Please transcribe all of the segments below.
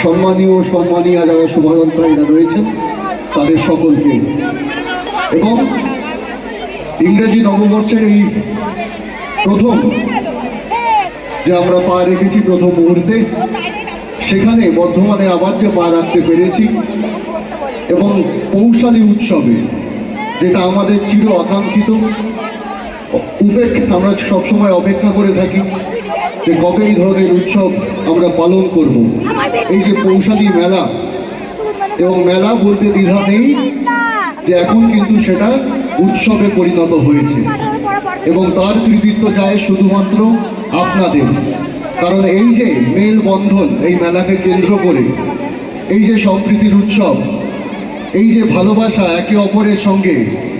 সম্মানীয় সম্মানীয়া যারা শুভাকাঙ্ক্ষীরা রয়েছেন তাদের সকলকে, এবং ইংরেজি নববর্ষের এই প্রথম যে আমরা পা রেখেছি প্রথম মুহূর্তে, সেখানে বর্ধমানে আবার যে পা রাখতে পেরেছি এবং পৌষালী উৎসবে, যেটা আমাদের চির আকাঙ্ক্ষিত, আমরা সবসময় অপেক্ষা করে থাকি যে কবে এই ধরনের উৎসব আমরা পালন করব। এই যে পৌষালী মেলা, এবং মেলা বলতে দ্বিধা নেই যে এখন কিন্তু সেটা উৎসবে পরিণত হয়েছে, এবং তার কৃতিত্ব যায় শুধুমাত্র আপনাদের। কারণ এই যে মেলবন্ধন, এই মেলাকে কেন্দ্র করে এই যে সম্প্রীতির উৎসব, এই যে ভালোবাসা, একে অপরের সঙ্গে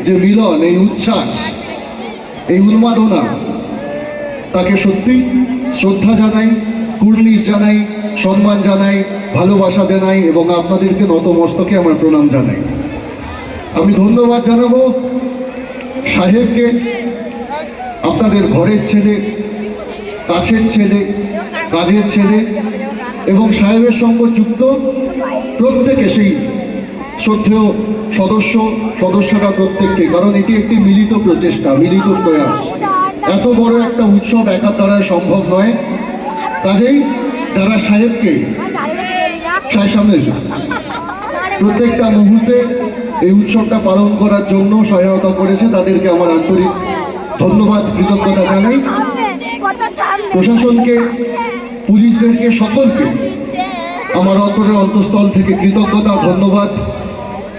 যে মিলন, এই উচ্ছ্বাস, এই উন্মাদনা, তাকে সত্যি শ্রদ্ধা জানাই, কুর্নিশ জানাই, সম্মান জানাই, ভালোবাসা জানাই, এবং আপনাদেরকে নতমস্তকে আমার প্রণাম জানাই। আমি ধন্যবাদ জানাবো সাহেবকে, আপনাদের ঘরের ছেলে, কাছের ছেলে, কাজের ছেলে, এবং সাহেবের সঙ্গে যুক্ত প্রত্যেকে, সেই শ্রদ্ধেয় সদস্যরা প্রত্যেককে। কারণ এটি একটি মিলিত প্রচেষ্টা, মিলিত প্রয়াস। এত বড় একটা উৎসব একা দ্বারায় সম্ভব নয়। কাজেই যারা সাহেবকে সামনে এসে প্রত্যেকটা মুহূর্তে এই উৎসবটা পালন করার জন্য সহায়তা করেছে, তাদেরকে আমার আন্তরিক ধন্যবাদ, কৃতজ্ঞতা জানাই। প্রশাসনকে, পুলিশদেরকে, সকলকে আমার অন্তরের অন্তঃস্থল থেকে কৃতজ্ঞতা, ধন্যবাদ,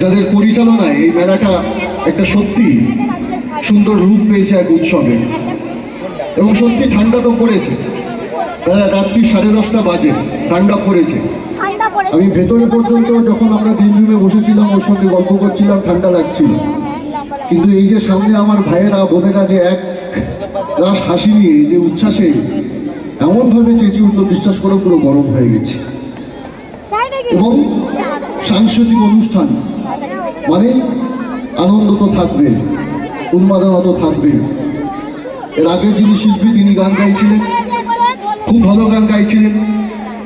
যাদের পরিচালনায় এই মেলাটা একটা সত্যি সুন্দর রূপ পেয়েছে এক উৎসবে। এবং সত্যি ঠান্ডা তো পড়েছে, রাত্রি 10:30 বাজে, ঠান্ডা পড়েছে। আমি ভেতরে পর্যন্ত যখন আমরা দিন রুমে বসেছিলাম, ওর সঙ্গে গল্প করছিলাম, ঠান্ডা লাগছিল। কিন্তু এই যে সামনে আমার ভাইয়েরা বোনেরা যে এক রাস হাসি নিয়ে যে উচ্ছ্বাসে এমনভাবে চেঁচিয়ে উঠল, বিশ্বাস করে পুরো গরম হয়ে গেছে। এবং সাংস্কৃতিক অনুষ্ঠান মানে আনন্দ তো থাকবে, উন্মাদনা তো থাকবে। এর আগে যিনি শিল্পী, তিনি গান গাইছিলেন, খুব ভালো গান গাইছিলেন।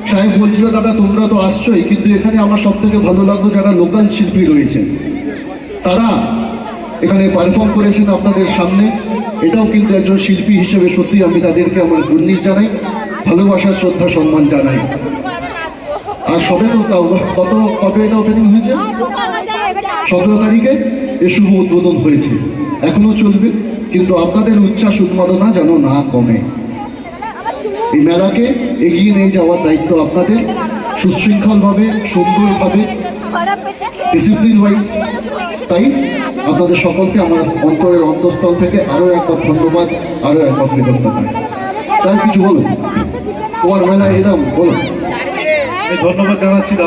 সাহেব বলছিল, দাদা তোমরা তো আসছোই, কিন্তু এখানে আমার সব থেকে ভালো লাগলো যারা লোকাল শিল্পী রয়েছেন, তারা এখানে পারফর্ম করেছেন আপনাদের সামনে। এটাও কিন্তু একজন শিল্পী হিসেবে সত্যি আমি তাদেরকে আমার কুর্নিশ জানাই, ভালোবাসা, শ্রদ্ধা, সম্মান জানাই। আর সবে তো কবে এটা ওপেনিং হয়েছে? 17 তারিখে এ শুভ উদ্বোধন হয়েছে, এখনো চলবে। কিন্তু আপনাদের উচ্ছ্বাস, উন্মাদনা যেন না কমে। এই মেলাকে এগিয়ে নিয়ে যাওয়ার দায়িত্ব আপনাদের, সুশৃঙ্খলভাবে, সুন্দরভাবে, ডিসিপ্লিন ওয়াইজ। তাই আপনাদের সকলকে আমার অন্তরের অন্তঃস্থল থেকে আরও একবার ধন্যবাদ, আরও একবার কৃতজ্ঞতা। তাই কিছু বলো, তোমার মেলায় এলাম, বলো। ধন্যবাদ জানাচ্ছি।